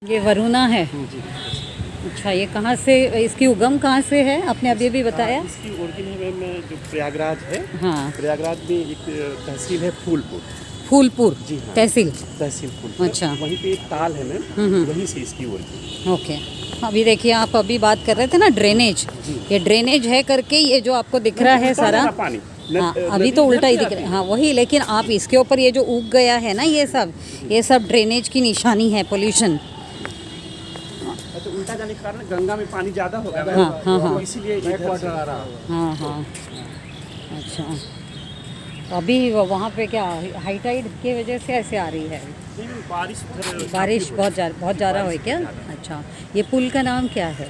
ये वरुणा है। जी। अच्छा, ये कहाँ से, इसकी उगम कहाँ से है, आपने अभी भी बताया? इसकी ओरिजिन है मैम जो प्रयागराज है। हाँ। प्रयागराज में एक तहसील है फूलपुर। फूलपुर जी हाँ। तहसील। तहसील फूलपुर। अच्छा। वहीं पे एक ताल है मैम, वहीं से इसकी ओरिजिन। ओके। अभी देखिए, आप अभी बात कर रहे थे ना ड्रेनेज, जी। ये ड्रेनेज है करके ये जो आपको दिख रहा है सारा। पानी हाँ, अभी तो उल्टा ही दिख रहा है। हाँ वही, लेकिन आप इसके ऊपर ये जो उग गया है ना, ये सब ड्रेनेज की निशानी है, पोल्यूशन। तो उल्टा जाने के कारण गंगा में पानी ज़्यादा होगा। हाँ हाँ हाँ। इसीलिए इधर से आ रहा है। हाँ हाँ। अच्छा, अभी वहाँ पे क्या हाई टाइड की वजह से ऐसे आ रही है? बारिश बारिश बहुत ज़्यादा हो क्या? अच्छा, ये पुल का नाम क्या है?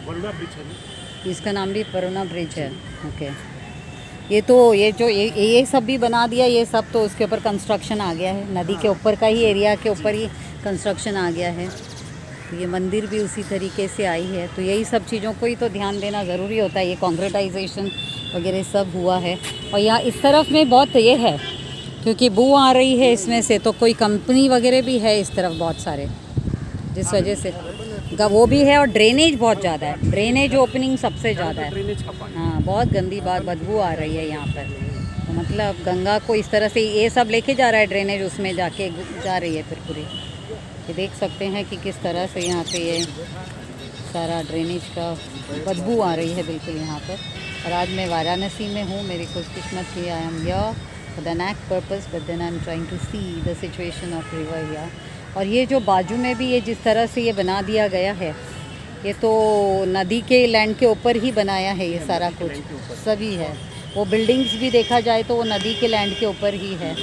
वरुणा ब्रिज है। इसका नाम भी वरुणा ब्रिज है। ओके। ये सब भी बना दिया, ये सब तो उसके ऊपर कंस्ट्रक्शन आ गया है, नदी के ऊपर का ही एरिया के ऊपर ही कंस्ट्रक्शन आ गया है। ये मंदिर भी उसी तरीके से आई है, तो यही सब चीज़ों को ही तो ध्यान देना ज़रूरी होता है। ये कॉन्क्रीटाइजेशन वगैरह सब हुआ है, और यहाँ इस तरफ में बहुत ये है, क्योंकि बू आ रही है इसमें से, तो कोई कंपनी वगैरह भी है इस तरफ बहुत सारे, जिस वजह से वो भी है। और ड्रेनेज बहुत ज़्यादा है, ड्रेनेज ओपनिंग सबसे ज़्यादा है। हाँ, बहुत गंदी बात, बदबू आ रही है यहाँ पर। तो मतलब गंगा को इस तरह से ये सब लेके जा रहा है ड्रेनेज, उसमें जाके जा रही है फिर पूरी। ये देख सकते हैं कि किस तरह से यहाँ पे ये सारा ड्रेनेज का बदबू आ रही है बिल्कुल यहाँ पर। और आज मैं वाराणसी में हूँ, मेरी खुशकिस्मत थी, I am here for the नेक purpose, but then I am trying to see the situation of river here. और ये जो बाजू में भी ये जिस तरह से ये बना दिया गया है, ये तो नदी के लैंड के ऊपर ही बनाया है ये सारा कुछ, सभी है। वो बिल्डिंग्स भी देखा जाए तो वो नदी के लैंड के ऊपर ही है।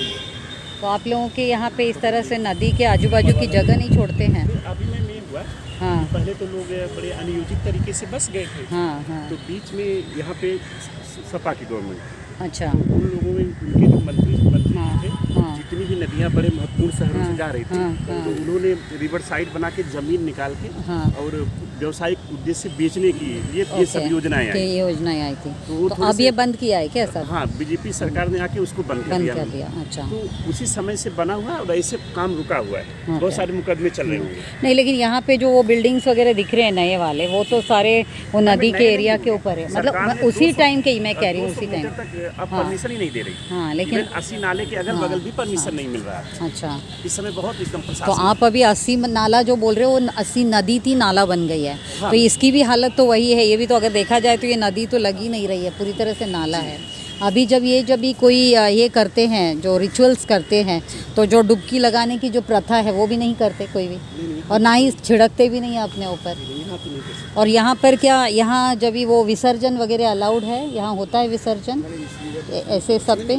तो आप लोगों के यहाँ पे इस तरह से नदी के आजू बाजू की जगह नहीं छोड़ते हैं? अभी में नहीं हुआ। हाँ। पहले तो लोग बड़े अनियोजित तरीके से बस गए थे। हाँ हाँ। तो बीच में यहाँ पे सपा की गवर्नमेंट, अच्छा। तो उन लोगों में उनके जो मंत्री हाँ थे, हाँ जितनी भी नदियाँ बड़े महत्वपूर्ण शहरों से जा रही थी, हाँ हाँ तो उन्होंने रिवर साइड बना के जमीन निकाल के हाँ। और व्यावसायिक उद्देश्य से बेचने की ये सब योजनाएं आई। ये योजनाएं आई थी, तो तो अब ये बंद किया है क्या सब? हाँ, बीजेपी सरकार ने आके उसको बंद कर दिया। अच्छा। तो उसी समय से बना हुआ और ऐसे काम रुका हुआ है। बहुत सारे मुकदमे चल रहे होंगे। नहीं, लेकिन यहाँ पे जो वो बिल्डिंग्स वगैरह दिख रहे हैं नए वाले, वो तो सारे वो नदी के एरिया के ऊपर है, मतलब उसी टाइम के ही मैं कह रही हूँ, उसी टाइम तक अब परमिशन ही नहीं दे रही। हाँ, लेकिन 80 नाले के अगल बगल भी परमिशन नहीं मिल रहा है अच्छा, इस समय। बहुत एकदम तो प्रशासन। आप अभी 80 नाला जो बोल रहे हो, वो 80 नदी थी, नाला बन गई है। तो इसकी भी हालत तो वही है, ये भी तो अगर देखा जाए तो ये नदी तो लगी नहीं रही है, पूरी तरह से नाला है। अभी जब भी कोई ये करते हैं, जो रिचुअल्स करते हैं, तो जो डुबकी लगाने की जो प्रथा है वो भी नहीं करते कोई भी, और ना ही छिड़कते भी नहीं है अपने ऊपर। और यहाँ पर क्या, यहाँ जब भी वो विसर्जन वगैरह अलाउड है, यहाँ होता है विसर्जन ऐसे सब पे?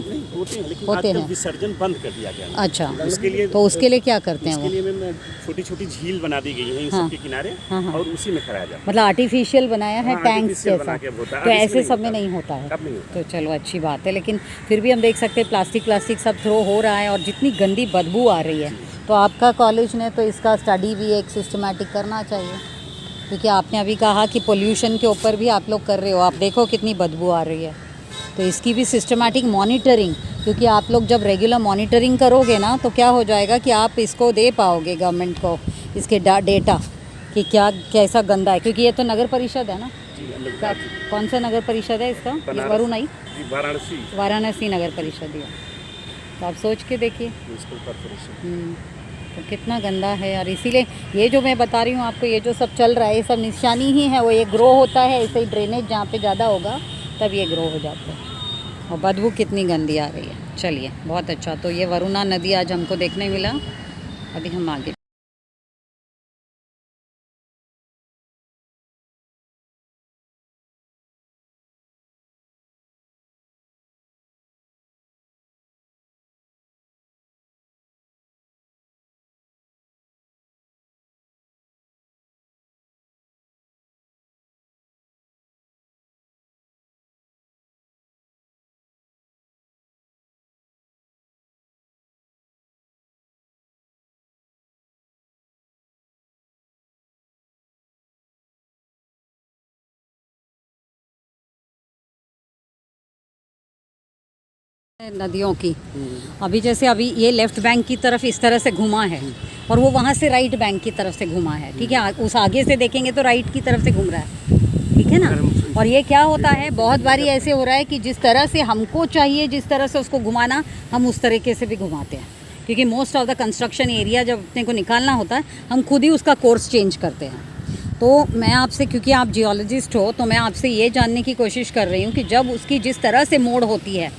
होते हैं। विसर्जन बंद कर दिया गया। अच्छा, उसके लिए तो उसके लिए क्या करते हैं वो? उसके लिए मैम छोटी छोटी झील बना दी गई है इन सब के किनारे, और उसी में कराया जाता है। मतलब आर्टिफिशियल बनाया है, टैंक्स जैसा, तो ऐसे सब में नहीं होता है। अब नहीं होता। तो चलो अच्छी बात है, लेकिन फिर भी हम देख सकते हैं प्लास्टिक सब थ्रो हो रहा है, और जितनी गंदी बदबू आ रही है, तो आपका कॉलेज ने तो इसका स्टडी भी एक सिस्टमेटिक करना चाहिए, क्योंकि आपने अभी कहा कि पोल्यूशन के ऊपर भी आप लोग कर रहे हो, आप देखो कितनी बदबू आ रही है, तो इसकी भी सिस्टमेटिक मॉनिटरिंग, क्योंकि आप लोग जब रेगुलर मॉनिटरिंग करोगे ना, तो क्या हो जाएगा कि आप इसको दे पाओगे गवर्नमेंट को, इसके डेटा कि क्या कैसा गंदा है, क्योंकि ये तो नगर परिषद है ना। कौन सा नगर परिषद है इसका? ये वरुणा ही, वाराणसी नगर परिषद है। तो आप सोच के देखिए तो कितना गंदा है। और इसीलिए ये जो मैं बता रही हूँ आपको, ये जो सब चल रहा है, ये सब निशानी ही है, वो ये ग्रो होता है ऐसे ही, ड्रेनेज जहाँ पे ज़्यादा होगा तब ये ग्रो हो जाता है। और बदबू कितनी गंदी आ रही है। चलिए, बहुत अच्छा, तो ये वरुणा नदी आज हमको देखने मिला। अभी हम आगे नदियों की अभी जैसे अभी ये लेफ्ट बैंक की तरफ इस तरह से घुमा है और वो वहाँ से राइट बैंक की तरफ से घुमा है, ठीक है। उस आगे से देखेंगे तो राइट की तरफ से घूम रहा है, ठीक है ना। और ये क्या होता है, बहुत बारी ऐसे हो रहा है कि जिस तरह से हमको चाहिए जिस तरह से उसको घुमाना, हम उस तरीके से भी घुमाते हैं, क्योंकि most of the construction area जब अपने को निकालना होता है हम खुद ही उसका कोर्स चेंज करते हैं। तो मैं आपसे, क्योंकि आप जियोलॉजिस्ट हो, तो मैं आपसे ये जानने की कोशिश कर रही हूँ कि जब उसकी जिस तरह से मोड़ होती है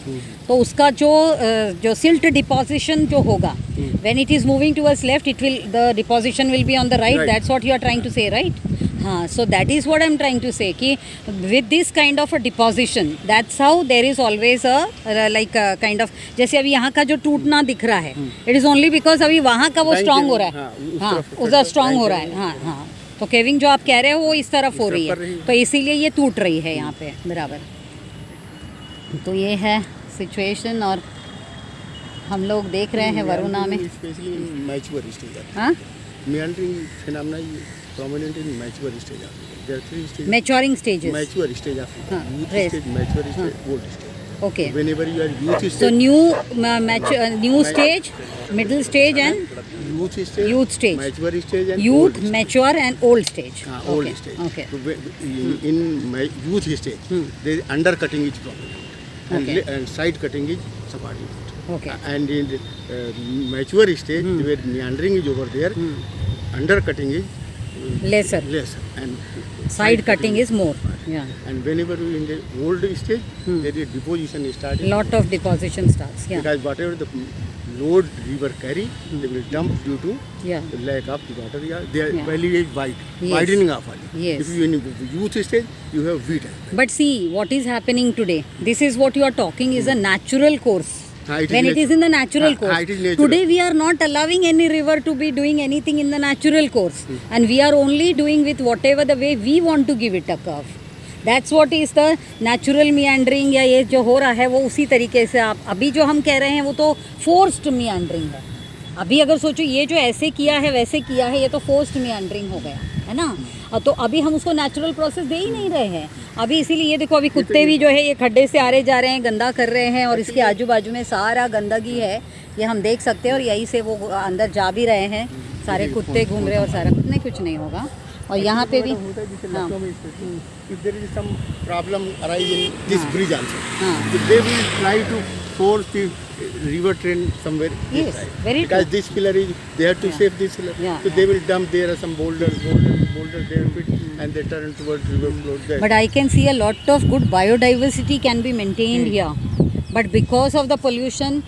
तो उसका जो सिल्ट डिपोजिशन जो होगा, when it is moving towards left it will the deposition will be on the right, that's what you are trying to say, right? हाँ, so that is what I am trying to say कि with this kind of a deposition that's how there is always a like kind of, जैसे अभी यहाँ का जो टूटना दिख रहा है, इट इज़ ओनली बिकॉज अभी वहाँ का वो स्ट्रांग हो रहा है, हाँ उधर स्ट्रांग हो रहा है, हाँ हाँ। तो केविंग जो आप कह रहे हो वो इस तरफ हो रही है, तो इसीलिए ये टूट रही है यहाँ पे, बराबर। तो ये है सिचुएशन और हम लोग देख रहे हैं वरुणा में स्पेशली मैच्योर स्टेज, हाँ meandering phenomena is prominent in mature stage Africa. There are three stages. Maturing stages, Mature stage Africa. हाँ, Youth right. stage, mature stage, old stage. Okay. Whenever you are youth So stage, new stage, middle stage and youth stage, youth stage. mature stage and youth, old stage. mature and old stage. Old Okay, stage. okay. So in youth stage, there is undercutting is prominent, and, Okay. and side cutting is subordinate. Okay. And in the, mature stage, where meandering is over there, undercutting is Lesser. less, and Side cutting is more. Yeah. And whenever you in the old stage, there is deposition starting. Lot of deposition starts. Yeah. Because whatever the load river carry, they will dump due to Yeah. the lack of the water. Yeah, their Yeah. valley is wide, Yes. widening of valley. Yes. If you in the youth stage, you have wheat. But see, what is happening today? This is what you are talking is a natural course. When it is in the natural course. it is natural. Today we are not allowing any river to be doing anything in the natural course. And we are only doing with whatever the way we want to give it a curve. That's what is the natural meandering, या ये जो हो रहा है वो उसी तरीके से आप अभी जो हम कह रहे हैं वो तो forced meandering है। अभी अगर सोचो ये जो ऐसे किया है वैसे किया है, ये तो forced meandering हो गया है ना। तो अभी हम उसको नेचुरल प्रोसेस दे ही नहीं रहे हैं अभी, इसीलिए ये देखो अभी कुत्ते भी जो है ये खड्डे से आ रहे जा रहे हैं, गंदा कर रहे हैं, और इसके आजू बाजू में सारा गंदगी है, ये हम देख सकते हैं। और यहीं से वो अंदर जा भी रहे हैं, सारे कुत्ते घूम रहे हैं और सारा कुछ नहीं होगा। और यहाँ पे भी हाँ If there is some problem arise in this bridge also, हाँ so they will try to force the river train somewhere. Yes, this side. very Because true. this pillar is, they have to Yeah. save this pillar. Yeah, So yeah. they will dump there are some boulders they will fit, and they turn towards river flow there. But I can see a lot of good biodiversity can be maintained here. But because of the pollution,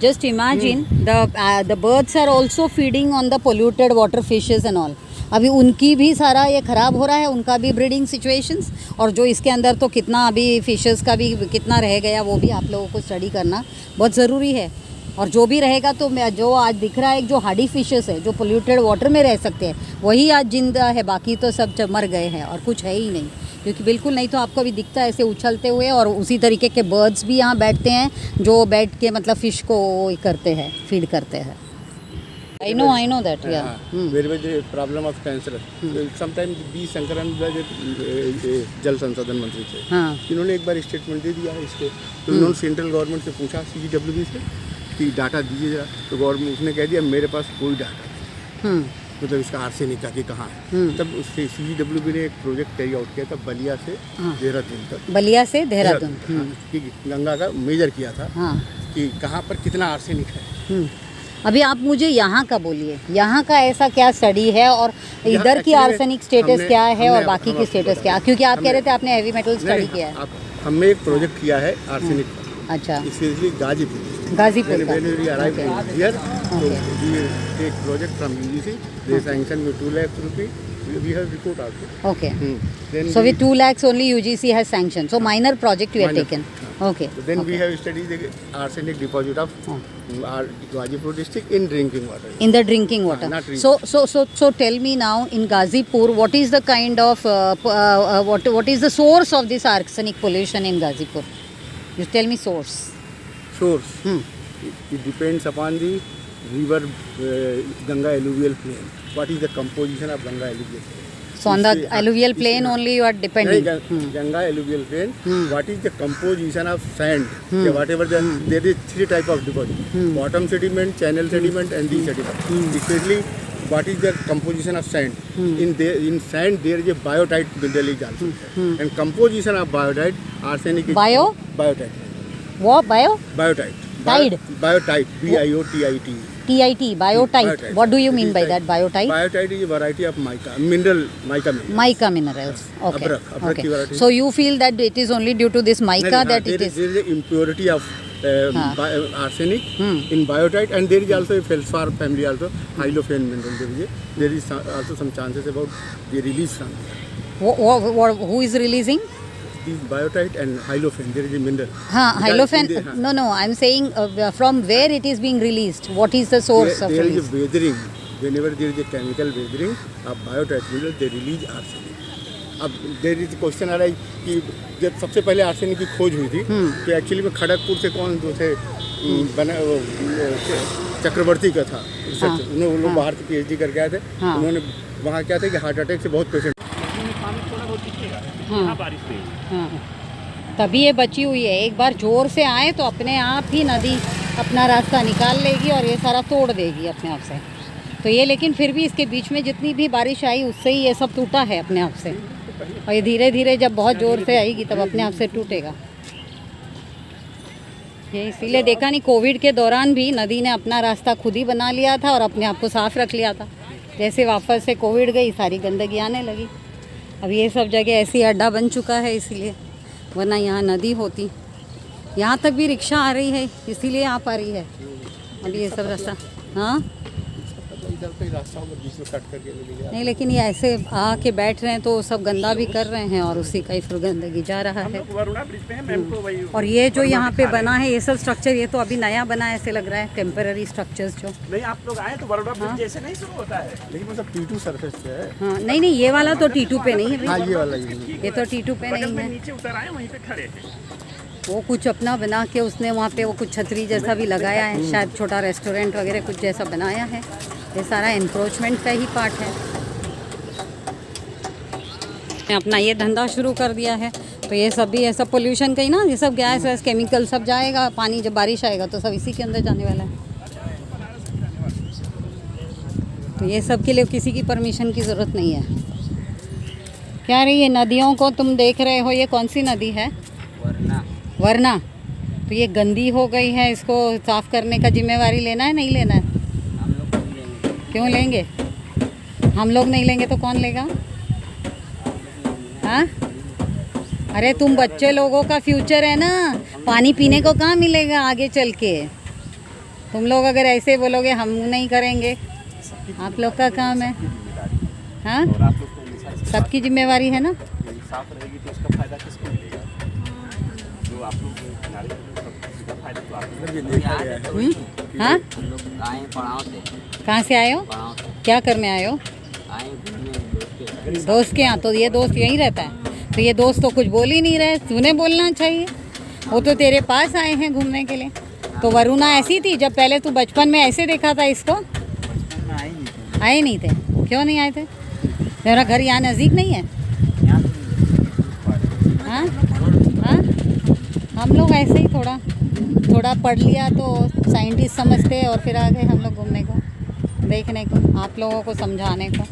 just imagine the birds are also feeding on the polluted water fishes and all. अभी उनकी भी सारा ये ख़राब हो रहा है, उनका भी ब्रीडिंग सिचुएशंस, और जो इसके अंदर तो कितना अभी फिशेस का भी कितना रह गया वो भी आप लोगों को स्टडी करना बहुत ज़रूरी है। और जो भी रहेगा तो जो आज दिख रहा है एक जो हार्डी फिशेस है जो पोल्यूटेड वाटर में रह सकते हैं वही आज जिंदा है, बाकी तो सब मर गए हैं और कुछ है ही नहीं, क्योंकि बिल्कुल नहीं तो आपको अभी दिखता है ऐसे उछलते हुए। और उसी तरीके के बर्ड्स भी यहाँ बैठते हैं जो बैठ के मतलब फ़िश को करते हैं, फीड करते हैं। I know that, yeah. Where was the problem of cancer? Sometimes B. Shankaran जल संसाधन मंत्री थे, हाँ इन्होंने एक बार स्टेटमेंट दे दिया इसके, तो इन्होंने सेंट्रल गवर्नमेंट से पूछा CGWB से कि डाटा दीजिए जरा, तो गवर्नमेंट उसने कह दिया मेरे पास कोई डाटा नहीं, मतलब इसका आर्सेनिक का कि कहाँ है। तब उससे CGWB ने एक प्रोजेक्ट कैरी आउट किया था बलिया से देहरादून तक, बलिया से देहरादून, कि गंगा का मेजर किया था हाँ। कि कहाँ पर कितना आर्सेनिक है। अभी आप मुझे यहाँ का बोलिए, यहाँ का ऐसा क्या स्टडी है और इधर की actually आर्सेनिक स्टेटस क्या है और हमने- बाकी हम की आपको स्टेटस बता क्या, रहे हैं। क्योंकि आप कह रहे थे आपने हैवी मेटल स्टडी किया है। हमने एक प्रोजेक्ट किया है आर्सेनिक, अच्छा, स्पेशली गाजीपुर। गाजीपुर का, When we arrive here, so Okay. we take project from UGC. They sanction me 2 lakh rupee. We have report also. Okay. Then So we, with 2 lakhs only UGC has sanctioned. So minor project you have Minor. taken. Okay. then we Okay. have studied the arsenic deposit of our Gazipur district in drinking water. In the drinking water. not drinking. So tell me now in Gazipur, what is the kind of what is the source of this arsenic pollution in Gazipur? You tell me source. Source. It depends upon the river Ganga alluvial plain. What is the composition of Ganga alluvial plain? So on the alluvial plain only you are नहीं, depending. Ganga alluvial plain what is the composition of sand whatever there is 3 type of deposit bottom sediment channel sediment and the sediment specially what is the composition of sand in sand there is a biotite mineral is also and composition of biotite arsenic is biotite What bio? biotite Tide? biotite biotite TIT, biotite. Biotite. What do you mean by It is that, biotite? biotite is a variety of mica mineral. Mica minerals. Okay. Abrak ki Okay. variety. So you feel that it is only due to this mica that it is. there is a impurity of arsenic in biotite and there is also a feldspar family also hylophen mineral there is also some chances about the release from there. Who is releasing? These biotite and hylophen there is a mineral. Hylophen. No, I'm saying from where it is being released. What is the source of there is release? a weathering whenever there is a chemical weathering of biotite mineral they release arsenic. अब there is question आ रहा है कि जब सबसे पहले arsenic की खोज हुई थी तो एक्चुअली में खड़गपुर से कौन जो थे बना चक्रवर्ती का था रिसर्च उन्होंने वो लोग बाहर से PhD करके आए थे उन्होंने वहाँ क्या था कि हार्ट अटैक से बहुत पेशेंट पानी थोड़ा बहुत दिखेगा यहाँ बारिश में तभी ये बची हुई है। एक बार जोर से आए तो अपने आप ही नदी अपना रास्ता निकाल लेगी और ये सारा तोड़ देगी अपने आप से। तो ये लेकिन फिर भी इसके बीच में जितनी भी बारिश आई उससे ही ये सब टूटा है अपने आप से और ये धीरे धीरे जब बहुत ज़ोर से आएगी तब अपने आप से टूटेगा। ये इसीलिए देखा नहीं कोविड के दौरान भी नदी ने अपना रास्ता खुद ही बना लिया था और अपने आप को साफ़ रख लिया था। जैसे वापस से कोविड गई सारी गंदगी आने लगी। अब ये सब जगह ऐसी अड्डा बन चुका है इसीलिए, वरना यहाँ नदी होती। यहाँ तक भी रिक्शा आ रही है इसीलिए आ पा रही है। अब ये सब रास्ता हाँ इधर पे रास्ता होगा बीच में कट करके मिलेगा नहीं, लेकिन ये ऐसे आके बैठ रहे हैं तो सब गंदा भी कर रहे हैं और उसी का ही फिर गंदगी जा रहा है। वरुणा ब्रिज पे है मैम को वही और ये जो यहाँ पे बना है ये सब स्ट्रक्चर ये तो अभी नया बना है ऐसे लग रहा है, टेम्पररी स्ट्रक्चर्स जो। नहीं आप लोग आए तो वरुणा ब्रिज जैसे नहीं शुरू होता है लेकिन मतलब T2 सरफेस पे है हाँ नहीं ये वाला तो T2 पे नहीं है हाँ भाई, ये वाला ही ये तो T2 पे बगल नहीं में है। नीचे उतर आए वहीं पे खड़े हैं। वो कुछ अपना बना के उसने वहाँ पे वो कुछ छतरी जैसा भी लगाया है, शायद छोटा रेस्टोरेंट वगैरह कुछ जैसा बनाया है। ये सारा एनक्रोचमेंट का ही पार्ट है। अपना ये धंधा शुरू कर दिया है तो ये सब भी ये सब पोल्यूशन का ही ना, ये सब गैस वैस केमिकल सब जाएगा, पानी जब बारिश आएगा तो सब इसी के अंदर जाने वाला है। तो ये सब के लिए किसी की परमिशन की ज़रूरत नहीं है। क्या रही है नदियों को तुम देख रहे हो, ये कौन सी नदी है? वरना। तो ये गंदी हो गई है, इसको साफ़ करने का जिम्मेवारी लेना है नहीं लेना है? क्यों लेंगे? हम लोग नहीं लेंगे तो कौन लेगा? हाँ अरे तुम बच्चे लोगों का फ्यूचर है ना, पानी पीने को कहाँ मिलेगा आगे चल के। तुम लोग अगर ऐसे बोलोगे हम नहीं करेंगे, आप लोग का काम है। हाँ सबकी जिम्मेवारी है ना। साफ रहेगी तो उसका फायदा किसको मिलेगा? जो आप लोग किनारे का फायदा तो आप लोग। हाँ हम लोग आए पड़ाव से। कहाँ से आए हो? पड़ाव से क्या करने आए हो? आए घूमने दोस्त के। दोस्त के यहाँ? तो ये दोस्त यहीं रहता है तो ये दोस्त तो कुछ बोल ही नहीं रहे, तूने बोलना चाहिए। वो तो तेरे पास आए हैं घूमने के लिए। तो वरुणा ऐसी थी जब पहले तू बचपन में ऐसे देखा था इसको? बचपन में आए नहीं थे? क्यों नहीं आए थे? तेरा घर यहाँ नज़दीक नहीं है? हाँ हाँ हम लोग ऐसे ही थोड़ा पढ़ लिया तो साइंटिस्ट समझते और फिर आ गए हम लोग घूमने को, देखने को, आप लोगों को समझाने को।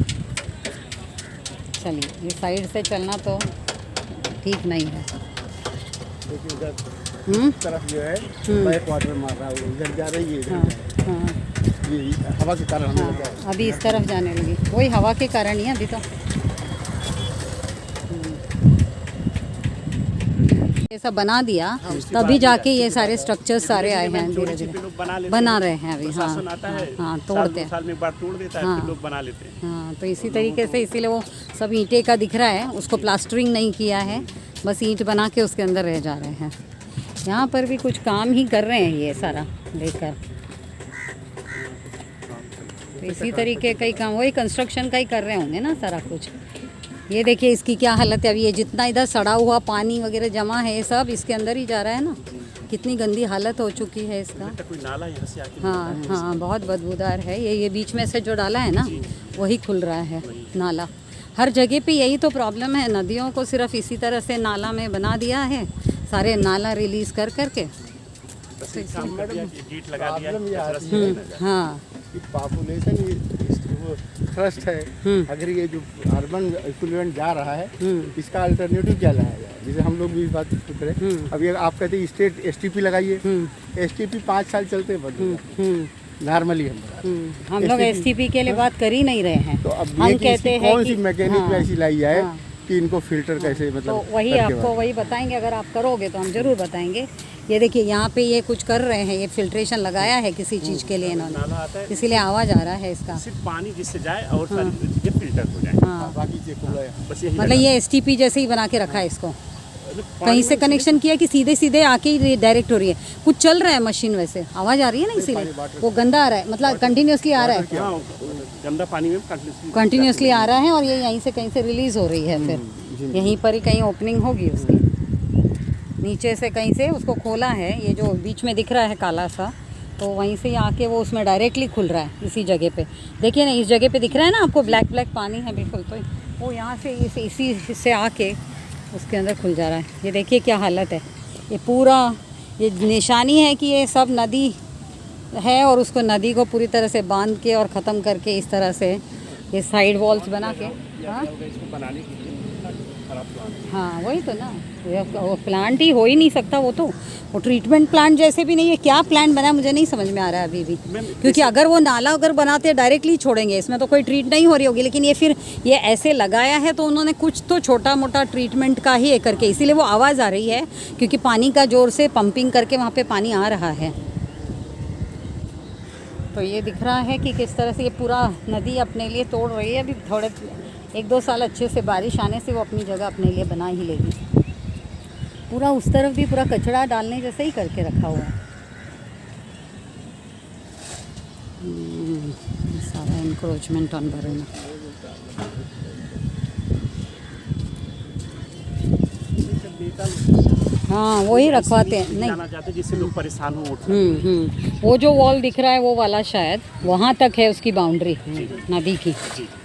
चलिए इस साइड से चलना तो ठीक नहीं है। लेकिन इधर तरफ जो है बैक वाटर मार रहा है इधर जा रही है इधर हाँ ये हवा के कारण हाँ अभी इस तरफ जाने लगी, वही हवा के कारण ही है अभी तो। ये सब बना दिया तभी जाके ये सारे स्ट्रक्चर्स सारे आए हैं धीरे धीरे बना रहे हैं अभी। हाँ हाँ तोड़ते हैं, साल में एक बार तोड़ देता है फिर लोग बना लेते हैं। हाँ तो इसी तरीके से इसीलिए वो सब ईंटे का दिख रहा है, उसको प्लास्टरिंग नहीं किया है, बस ईंट बना के उसके अंदर रह जा रहे हैं। यहाँ पर भी कुछ काम ही कर रहे हैं ये सारा देखकर। तो इसी तरीके का ही काम वही कंस्ट्रक्शन का ही कर रहे होंगे ना सारा कुछ। ये देखिए इसकी क्या हालत है अभी, ये जितना इधर सड़ा हुआ पानी वगैरह जमा है ये सब इसके अंदर ही जा रहा है ना। कितनी गंदी हालत हो चुकी है इसका। कोई नाला यहाँ से आके हाँ हाँ बहुत बदबूदार है ये बीच में से जो डाला है ना वही खुल रहा है नाला। हर जगह पे यही तो प्रॉब्लम है, नदियों को सिर्फ इसी तरह से नाला में बना दिया है, सारे नाला रिलीज कर करके। बस एक काम कर दिया, गेट लगा दिया प्रॉब्लम ये कचरा आती से है नहीं जाए। हाँ कि पॉपुलेशन ये थ्रस्ट है, अगर ये जो अर्बन इक्विवेलेंट जा रहा है इसका अल्टरनेटिव क्या लाया जाए। जैसे हम लोग भी इस बात पर करें, अब ये आप कहते हैं स्टेट एसटीपी लगाइए, एसटीपी 5 साल चलते हैं नॉर्मली हम लोग एसटीपी के लिए बात कर ही नहीं रहे हैं। तो अब हम ये कि कहते इसकी हैं कौन कि सी मैकेनिक हाँ, ऐसी लाई जाए हाँ। कि इनको फिल्टर कैसे मतलब तो वही करके आपको वही बताएंगे, अगर आप करोगे तो हम ज़रूर बताएंगे। ये देखिए यहाँ पे ये कुछ कर रहे हैं, ये फिल्ट्रेशन लगाया है किसी चीज़ के लिए नाला इन्होंने, आता है, इसीलिए आवाज़ आ रहा है इसका। सिर्फ पानी जिससे जाए और सारी चीजें फिल्टर हो जाए, हाँ बाकी से खुला है। बस यही मतलब ये एसटीपी जैसे ही बना के रखा है इसको, लगा। कहीं से कनेक्शन किया कि सीधे सीधे आके ही डायरेक्ट हो रही है। कुछ चल रहा है मशीन, वैसे आवाज़ आ रही है ना, इसीलिए वो गंदा आ रहा है, मतलब कंटिन्यूसली आ रहा है, हाँ, गंदा पानी में कंटिन्यूसली आ रहा है और ये यहीं से कहीं से रिलीज़ हो रही है, फिर यहीं पर ही कहीं ओपनिंग होगी उसकी, नीचे से कहीं से उसको खोला है, ये जो बीच में दिख रहा है काला सा, तो वहीं से आके वो उसमें डायरेक्टली खुल रहा है इसी जगह पे। देखिए ना, इस जगह पे दिख रहा है ना आपको, ब्लैक ब्लैक पानी है बिल्कुल, तो वो यहाँ से इसी से आके उसके अंदर खुल जा रहा है। ये देखिए क्या हालत है, ये पूरा ये निशानी है कि ये सब नदी है और उसको नदी को पूरी तरह से बांध के और ख़त्म करके इस तरह से ये साइड वॉल्स बना के। हाँ इसको बनाने के लिए खराब प्लान है। हाँ वही तो ना, वो प्लांट ही हो ही नहीं सकता, वो ट्रीटमेंट प्लांट जैसे भी नहीं है। क्या प्लांट बना मुझे नहीं समझ में आ रहा है अभी भी, क्योंकि अगर वो नाला अगर बनाते हैं डायरेक्टली छोड़ेंगे, इसमें तो कोई ट्रीट नहीं हो रही होगी, लेकिन ये फिर ये ऐसे लगाया है तो उन्होंने कुछ तो छोटा मोटा ट्रीटमेंट का ही करके, इसीलिए वो आवाज़ आ रही है, क्योंकि पानी का ज़ोर से पंपिंग करके वहाँ पर पानी आ रहा है। तो ये दिख रहा है कि किस तरह से ये पूरा नदी अपने लिए तोड़ रही है। अभी थोड़े 1-2 साल अच्छे से बारिश आने से वो अपनी जगह अपने लिए बना ही लेगी। पूरा उस तरफ भी पूरा कचरा डालने जैसे ही करके रखा हुआ है। सारा इंक्रोचमेंट ऑन बरेना। हाँ वही रखवाते हैं, नहीं जाना चाहते जिससे लोग परेशान हो उठ वो जो वॉल दिख रहा है वो वाला शायद वहाँ तक है उसकी बाउंड्री नदी की,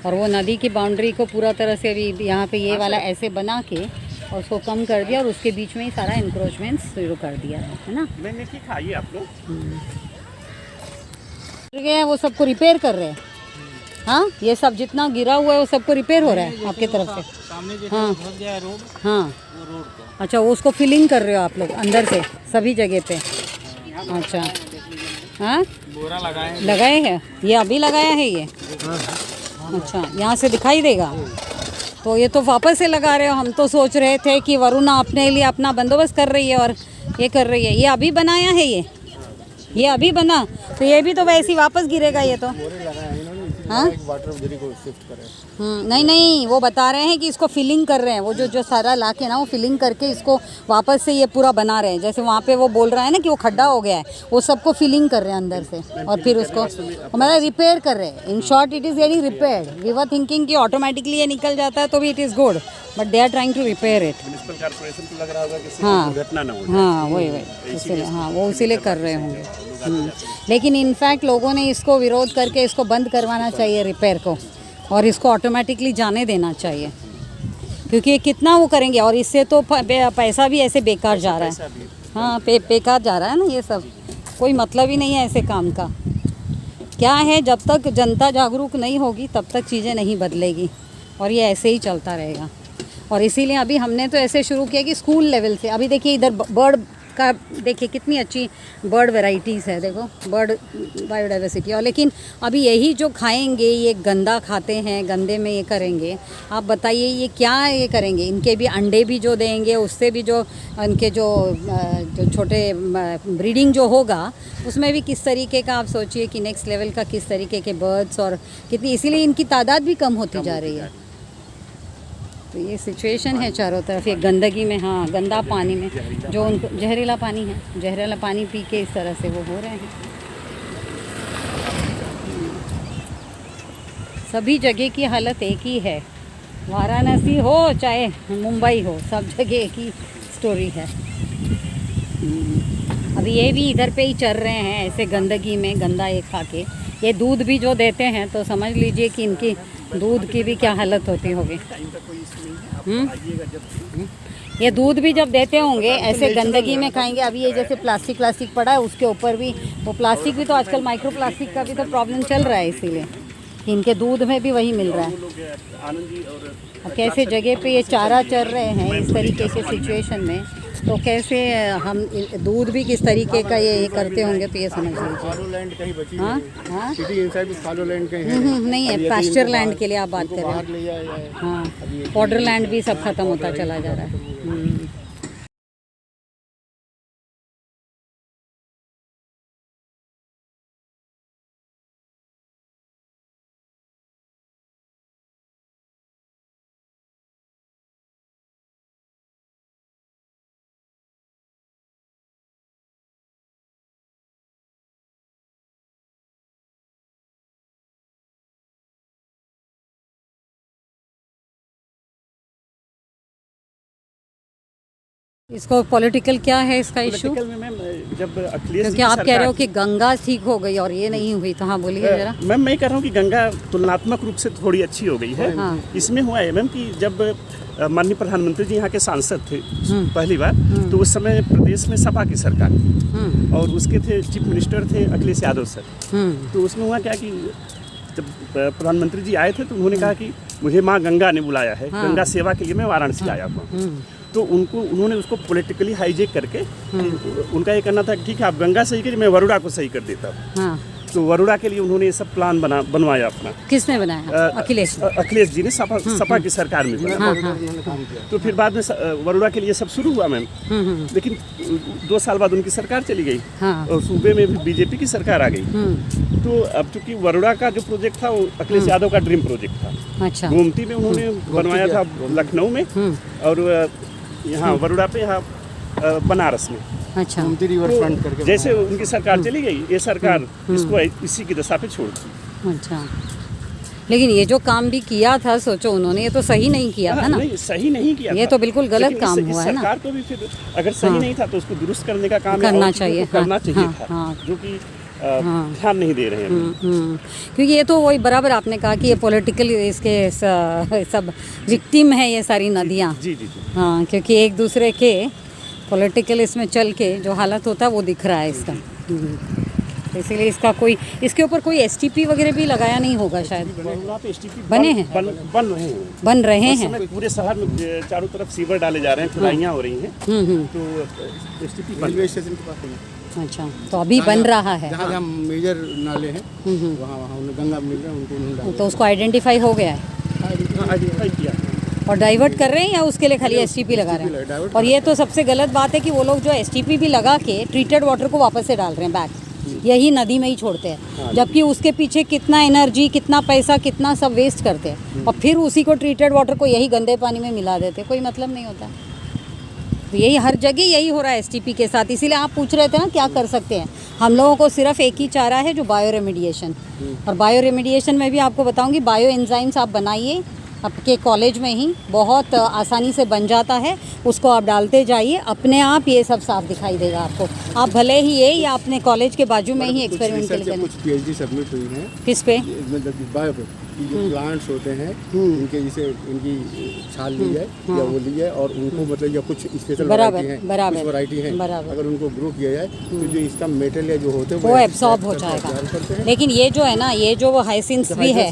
और वो नदी की बाउंड्री को पूरा तरह से अभी यहाँ पे ये वाला ऐसे बना के और उसको कम कर दिया और उसके बीच में ही सारा इंक्रोचमेंट शुरू कर दिया है ना। मैंने की खाइए आप लोग गए वो सबको रिपेयर कर रहे हैं। हाँ ये सब जितना गिरा हुआ है वो सबको रिपेयर हो रहा है आपकी तरफ से। हाँ हाँ अच्छा, वो उसको फिलिंग कर रहे हो आप लोग अंदर से सभी जगह पे। अच्छा हाँ बोरा लगाए हैं, ये अभी लगाया है ये। अच्छा यहाँ से दिखाई देगा, तो ये तो वापस से लगा रहे हो। हम तो सोच रहे थे कि वरुणा अपने लिए अपना बंदोबस्त कर रही है और ये कर रही है। ये अभी बनाया है ये अभी बना, तो ये भी तो वैसे ही वापस गिरेगा ये तो। हाँ वाटर को शिफ्ट करें। नहीं वो बता रहे हैं कि इसको फिलिंग कर रहे हैं, वो जो सारा ला के ना वो फिलिंग करके इसको वापस से ये पूरा बना रहे हैं। जैसे वहाँ पे वो बोल रहा है ना कि वो खड्डा हो गया है, वो सबको फिलिंग कर रहे हैं अंदर से और फिर उसको हमारा रिपेयर कर रहे हैं। In short it is getting repaired. We were thinking कि ऑटोमेटिकली ये निकल जाता है तो भी it is good, but they are trying to repair it. Municipal corporation को लग रहा होगा कि हाँ दुर्घटना ना हो। हाँ वही इसीलिए, हाँ वो इसीलिए कर रहे होंगे। लेकिन इनफैक्ट लोगों ने इसको विरोध करके इसको बंद करवाना चाहिए रिपेयर को, और इसको ऑटोमेटिकली जाने देना चाहिए, क्योंकि ये कितना वो करेंगे और इससे तो पैसा भी ऐसे बेकार जा रहा है। हाँ बेकार जा रहा है ना, ये सब कोई मतलब ही नहीं है ऐसे काम का। क्या है, जब तक जनता जागरूक नहीं होगी तब तक चीज़ें नहीं बदलेगी और ये ऐसे ही चलता रहेगा। और इसीलिए अभी हमने तो ऐसे शुरू किया कि स्कूल लेवल से, अभी देखिए इधर बर्ड का देखिए कितनी अच्छी बर्ड वैरायटीज़ है, देखो बर्ड बायोडाइवर्सिटी। और लेकिन अभी यही जो खाएंगे ये गंदा खाते हैं, गंदे में ये करेंगे, आप बताइए ये क्या ये करेंगे। इनके भी अंडे भी जो देंगे उससे भी जो इनके जो छोटे ब्रीडिंग जो होगा उसमें भी किस तरीके का आप सोचिए कि नेक्स्ट लेवल का किस तरीके के बर्ड्स और कितनी, इसीलिए इनकी तादाद भी कम होती जा रही है। तो ये सिचुएशन है चारों तरफ, ये गंदगी में, हाँ गंदा पानी में जो उनको जहरीला पानी है, जहरीला पानी पी के इस तरह से वो हो रहे हैं। सभी जगह की हालत एक ही है, वाराणसी हो चाहे मुंबई हो, सब जगह एक ही स्टोरी है। अभी ये भी इधर पे ही चल रहे हैं ऐसे गंदगी में, गंदा ये खा के। ये दूध भी जो देते हैं तो समझ लीजिए कि इनकी दूध की भी क्या हालत होती होगी। टाइम का कोई इशू नहीं है, आप आइएगा जब ये दूध भी जब देते होंगे ऐसे गंदगी में खाएंगे। अभी ये जैसे प्लास्टिक पड़ा है उसके ऊपर भी वो प्लास्टिक भी तो आजकल माइक्रो प्लास्टिक का भी तो प्रॉब्लम चल रहा है, इसीलिए कि इनके दूध में भी वही मिल रहा है। लोग आनंद जी और अब कैसे जगह पे ये चारा चर रहे हैं इस तरीके से सिचुएशन में, तो कैसे हम दूध भी किस तरीके का ये करते होंगे, तो ये समझ लीजिए। फॉलो लैंड कहीं बची हाँ नहीं हाँ सिटी इनसाइड में फॉलो लैंड कहीं है नहीं है, अब ये तो पास्चर इनको लैंड बाहर- के लिए आप बात इनको कर रहे बाहर ले जाया जाए। हैं। हाँ बॉर्डर लैंड भी सब खत्म होता चला जा रहा है। इसको पॉलिटिकल क्या है इसका इशू? पॉलिटिकल में मैम जब अखिलेश जी क्योंकि की आप कह रहे सरकार हो कि गंगा ठीक हो गई और ये नहीं हुई, तो हाँ बोलिए जरा। मैम मैं कह रहा हूँ कि गंगा तुलनात्मक रूप से थोड़ी अच्छी हो गई है। हाँ। इसमें हुआ है मैम कि जब माननीय प्रधानमंत्री जी यहाँ के सांसद थे पहली बार, तो उस समय प्रदेश में सपा की सरकार थी और उसके थे चीफ मिनिस्टर थे अखिलेश यादव सर। तो उसमें हुआ क्या कि जब प्रधानमंत्री जी आए थे तो उन्होंने कहा कि मुझे माँ गंगा ने बुलाया है, गंगा सेवा के लिए मैं वाराणसी आया हूँ। तो उन्होंने उसको पॉलिटिकली हाईजेक करके उनका ये कहना था कि ठीक है आप गंगा सही करिए, मैं वरुणा को सही कर देता हूँ। हाँ तो वरुणा के लिए उन्होंने ये सब प्लान बनवाया अपना। किसने बनाया? अखिलेश ने। अखिलेश जी ने सपा की सरकार में बनाया। हाँ हाँ उन्होंने काम किया तो फिर बाद में वरुणा के लिए सब शुरू हुआ मैम, लेकिन 2 साल बाद उनकी सरकार चली गई हाँ और सूबे में भी बीजेपी की सरकार आ गई। तो अब चूंकि वरुणा का जो प्रोजेक्ट था वो अखिलेश यादव का ड्रीम प्रोजेक्ट था। अच्छा गोमती में उन्होंने बनवाया था, लखनऊ में, और यहाँ वरुणा पे, यहाँ बनारस में। अच्छा गोमती रिवर फ्रंट करके जैसे उनकी सरकार चली गई, ये सरकार इसको इसी की दशा पे छोड़ दी। अच्छा, लेकिन ये जो काम भी किया था सोचो उन्होंने, ये तो सही नहीं किया था ना। नहीं सही नहीं किया ये था। तो बिल्कुल गलत लेकिन काम इस हुआ है ना। सरकार को भी फिर अगर सही नहीं था तो उसको दुरुस्त करने का काम करना और चीज़ों चाहिए, को करना हाँ, चाहिए हाँ, था, हाँ। जो कि ध्यान नहीं दे रहे हैं। क्योंकि ये तो वही बराबर आपने कहा कि ये पॉलिटिकल इसके सब विक्टिम है ये सारी नदियाँ। जी जी जी। हाँ, क्योंकि एक दूसरे के पॉलिटिकल इसमें चल के जो हालत होता है वो दिख रहा है इसका। तो इसीलिए इसका कोई, इसके ऊपर कोई एसटीपी वगैरह भी लगाया नहीं होगा शायद। वहाँ पे STP बने हैं? बन रहे हैं। बन रहे इस हैं। समय पूरे शहर में चारों तरफ सीवर डाले जा रहे हैं, खुदाइयाँ हो रही हैं। तो STP बन रेलवे स्टेशन के पास है। अच्छा, तो अभी बन रहा है। जहाँ जहाँ मेजर नाले हैं वहाँ वहाँ उन्हें गंगा मिल रहा है, उनको उन्होंने डाला। तो उसको आइडेंटिफाई हो गया है आइडेंटिफाई किया। और डाइवर्ट कर रहे हैं या उसके लिए खाली एसटीपी लगा रहे हैं? डाइवर्ट और ये तो सबसे गलत बात है कि वो लोग जो एसटीपी भी लगा के ट्रीटेड वाटर को वापस से डाल रहे हैं बैक, यही नदी में ही छोड़ते हैं, जबकि उसके पीछे कितना एनर्जी, कितना पैसा, कितना सब वेस्ट करते हैं और फिर उसी को ट्रीटेड वाटर को यही गंदे पानी में मिला देते हैं। कोई मतलब नहीं होता। तो यही हर जगह यही हो रहा है एसटीपी के साथ। इसीलिए आप पूछ रहे थे ना क्या कर सकते हैं। हम लोगों को सिर्फ एक ही चारा है जो बायो रेमिडिएशन, और बायो रेमिडिएशन में भी आपको बताऊंगी बायो एंजाइम्स आप बनाइए आपके कॉलेज में ही, बहुत आसानी से बन जाता है। उसको आप डालते जाइए, अपने आप ये सब साफ दिखाई देगा आपको। आप भले ही ये या अपने कॉलेज के बाजू में ही एक्सपेरिमेंट के लिए कुछ PhD सबमिट हुई हैं किस पे? मतलब बायो पे, कि जो प्लांट्स होते हैं उनके जैसे इनकी छाल ली जाए या वो ली जाए और उनको मतलब या कुछ स्पेशल बराबर, वैरायटी है, बराबर, कुछ वैरायटी है, बराबर। अगर उनको ग्रो किया जाए तो जो इसका मेटल या जो होते हैं वो एब्सॉर्ब हो जाएगा। लेकिन ये जो है ना, ये जो हाइसिंस भी है,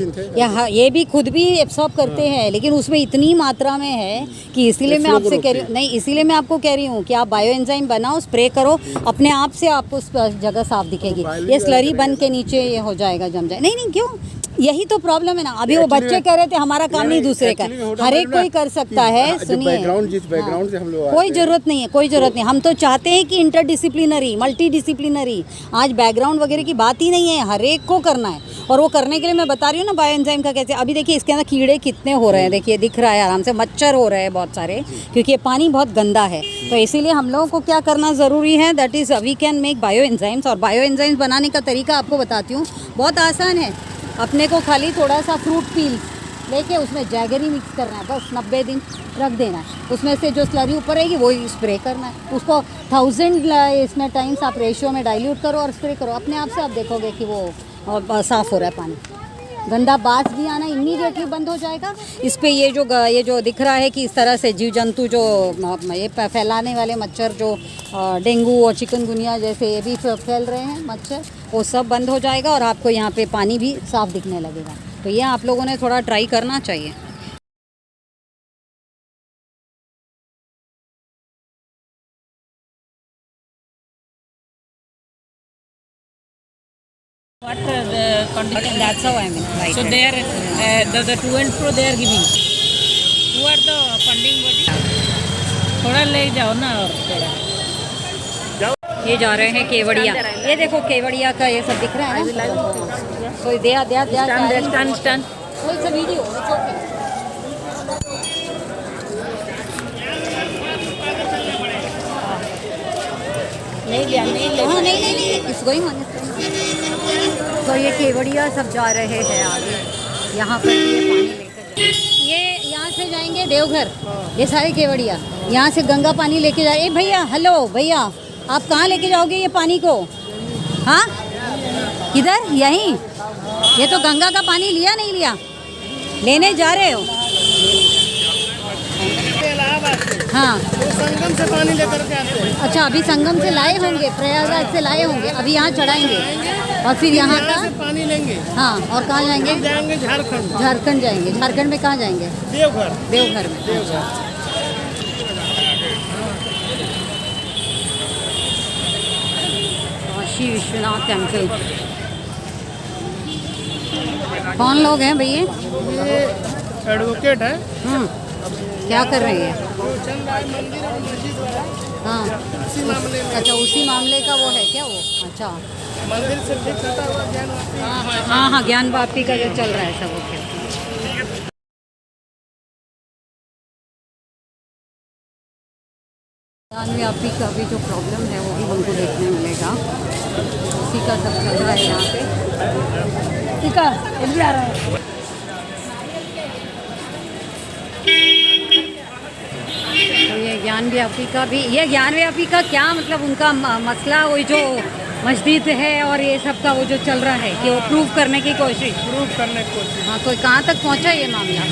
ये भी खुद भी एब्सॉर्ब करते हैं, लेकिन उसमें इतनी मात्रा में है कि इसीलिए मैं आपसे कह रही हूँ, नहीं इसीलिए मैं आपको कह रही हूँ कि आप बायो एंजाइम बनाओ, स्प्रे करो, अपने आप से आपको उस जगह साफ दिखेगी। ये स्लरी बन के नीचे ये हो जाएगा, जम जाए। नहीं क्यों, यही तो प्रॉब्लम है ना। अभी वो बच्चे कह रहे थे हमारा काम नहीं दूसरे का, हर एक कोई कर सकता है। सुनिए, जिस बैकग्राउंड से हम लोग कोई जरूरत नहीं है, कोई जरूरत नहीं। हम तो चाहते हैं कि इंटरडिसिप्लिनरी, मल्टीडिसिप्लिनरी, आज बैकग्राउंड वगैरह की बात ही नहीं है, हर एक को करना है। और वो करने के लिए मैं बता रही हूँ ना बायो एंजाइम का कैसे। अभी देखिए इसके अंदर कीड़े कितने हो रहे हैं, देखिए दिख रहा है आराम से, मच्छर हो रहे हैं बहुत सारे, क्योंकि ये पानी बहुत गंदा है। तो इसीलिए हम लोगों को क्या करना ज़रूरी है, that is we can make bio enzymes. और बायो एंजाइम्स बनाने का तरीका आपको बताती हूँ, बहुत आसान है। अपने को खाली थोड़ा सा फ्रूट पील लेके उसमें जैगरी मिक्स करना है, बस 90 दिन रख देना है। उसमें से जो स्लरी ऊपर रहेगी वो स्प्रे करना है। उसको 1000 इसमें टाइम्स आप रेशियो में डाइल्यूट करो और स्प्रे करो, अपने आप से आप देखोगे कि वो साफ़ हो रहा है पानी। गंदा बास भी आना इमीडिएटली बंद हो जाएगा। इस पे ये जो दिख रहा है कि इस तरह से जीव जंतु जो ये फैलाने वाले मच्छर जो डेंगू और चिकनगुनिया जैसे ये भी फैल रहे हैं मच्छर, वो सब बंद हो जाएगा और आपको यहाँ पे पानी भी साफ दिखने लगेगा। तो ये आप लोगों ने थोड़ा ट्राई करना चाहिए। What the condition? That's how I mean, right. So they are the to and fro they are giving. Who are the funding body? थोड़ा ले जाओ ना और थोड़ा। ये जा रहे हैं केवड़िया। ये देखो केवड़िया का ये सब दिख रहा है ना। So they are Stand. So it's a video. It's okay. नहीं ले। हाँ नहीं इट्स गोइंग ऑन। तो ये केवड़िया सब जा रहे हैं आगे। यहाँ पर ये पानी लेकर जाएंगे। ये यहाँ से जाएंगे देवघर। ये सारे केवड़िया यहाँ से गंगा पानी लेके जाए। ए भैया, हेलो भैया, आप कहाँ लेके जाओगे ये पानी को? हाँ किधर? यहीं? ये तो गंगा का पानी लिया नहीं लिया? लेने जा रहे हो? हाँ तो संगम से पानी लेकर के आते हैं। अच्छा, अभी संगम से लाए होंगे, प्रयागराज से लाए होंगे, अभी यहाँ चढ़ाएंगे और फिर यहाँ का पानी लेंगे। हाँ, और कहाँ जाएंगे? जाएंगे झारखंड। झारखंड जाएंगे। झारखंड में कहाँ जाएंगे? देवघर में। काशी विश्वनाथ टेम्पल। कौन लोग हैं भैया? ये एडवोकेट है। क्या कर रहे हैं? चल रहा है मंदिर और मस्जिद वाला। हाँ उसी मामले में। अच्छा, उसी मामले का वो है क्या वो? अच्छा मंदिर से ठीक होता हुआ ज्ञान वापी। हाँ ज्ञान वापी का जो चल रहा है सब। ओके ज्ञान वापी का भी जो प्रॉब्लम है वो भी हमको देखने मिलेगा। उसी का सब चल रहा है यहाँ पे। ठीक है, ये भी आ रहा है। तो ये ज्ञान व्यापी का भी, ये ज्ञान व्यापी का क्या मतलब उनका मसला वो जो मस्जिद है और ये सब का वो जो चल रहा है कि वो प्रूव करने की कोशिश। हाँ, तो कहाँ तक पहुँचा ये मामला?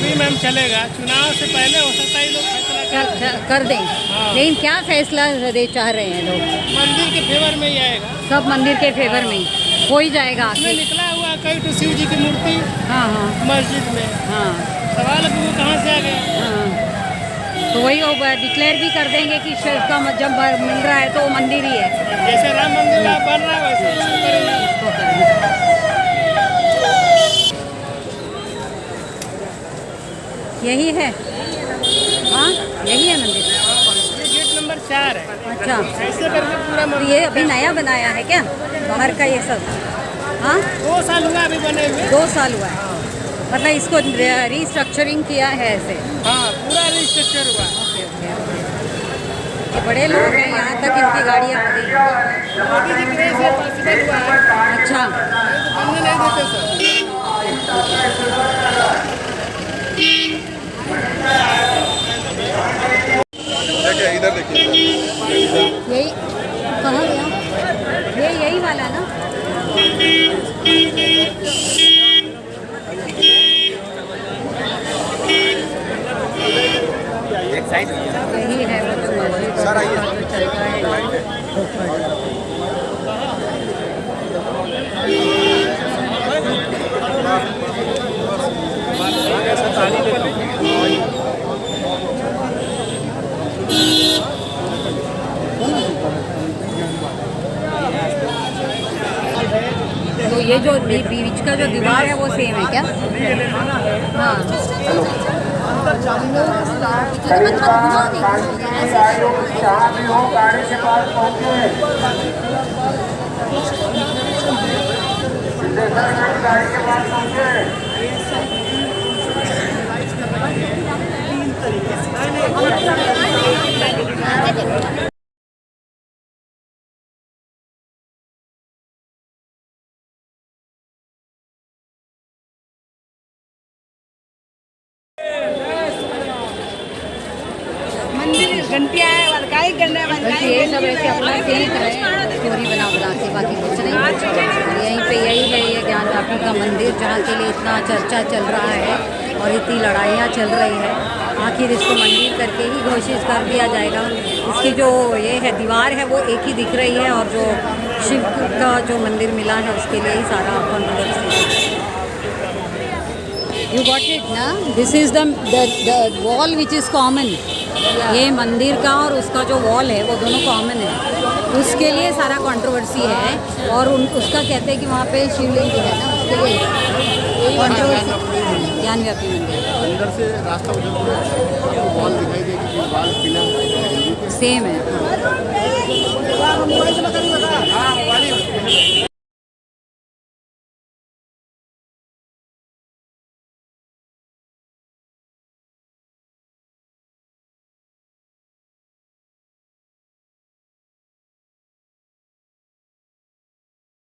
भी मैम चलेगा, चुनाव से पहले हो सकता है लोग फैसला कर दें। लेकिन क्या फैसला दे चाह रहे हैं लोग? मंदिर के फेवर में ही आएगा। सब मंदिर के फेवर में हो ही जाएगा। उसमें निकला हुआ कई तो शिव जी की मूर्ति हाँ मस्जिद में। हाँ सवाल है कि वो कहाँ से आ गया। हाँ, तो वही वो डिक्लेयर भी कर देंगे कि इसका जब मिल रहा है तो वो मंदिर ही है। जैसे राम मंदिर बन रहा है वैसे इसको करेंगे। यही है? हाँ यही है मंदिर। ये गेट नंबर 4 है। अच्छा, ऐसे करके पूरा तो ये अभी नया बनाया है क्या बाहर का ये सब? हाँ 2 साल हुआ अभी बने हुए। 2 साल हुआ है, मतलब इसको रिस्ट्रक्चरिंग किया है ऐसे? हाँ पूरा रिस्ट्रक्चर हुआ। ये बड़े लोग हैं, यहाँ तक इनकी गाड़ियाँ खड़ी। मोदी जी की वजह से पॉसिबल हुआ है। अच्छा, तो बनने नहीं देते सर। इधर देखिए, यही कहाँ गया? ये यही वाला ना? यही है वो जो मस्जिद चल रहा है। तो ये जो बीच का जो दीवार है वो सेम है क्या? हाँ गाड़ी के पास पहुंचे गाड़ी के पास पहुंचे। घंटिया है और गाय करने वाला ये सब ऐसे अपना सीख रहे हैं स्टोरी बना के, बाकी कुछ नहीं। यहीं पे यही है ये ज्ञान व्यापी का मंदिर, जहाँ के लिए इतना चर्चा चल रहा है और इतनी लड़ाइयाँ चल रही है, आखिर इसको मंदिर करके ही घोषित कर दिया जाएगा। इसकी जो ये है दीवार है वो एक ही दिख रही है, और जो शिव का जो मंदिर मिला है उसके लिए ही सारा कंट्रोवर्सी। यू गॉट इट ना, this is the wall which is common. ये मंदिर का और उसका जो वॉल है वो दोनों कॉमन है, उसके लिए सारा कंट्रोवर्सी है। और उसका कहते हैं कि वहाँ पे शिवलिंग है ना, उसके लिए कंट्रोवर्सी। ज्ञान व्यापी मंदिर अंदर से रास्ता उधर पूरा आपको वॉल दिखाई देगी कि वॉल पिलर सेम है।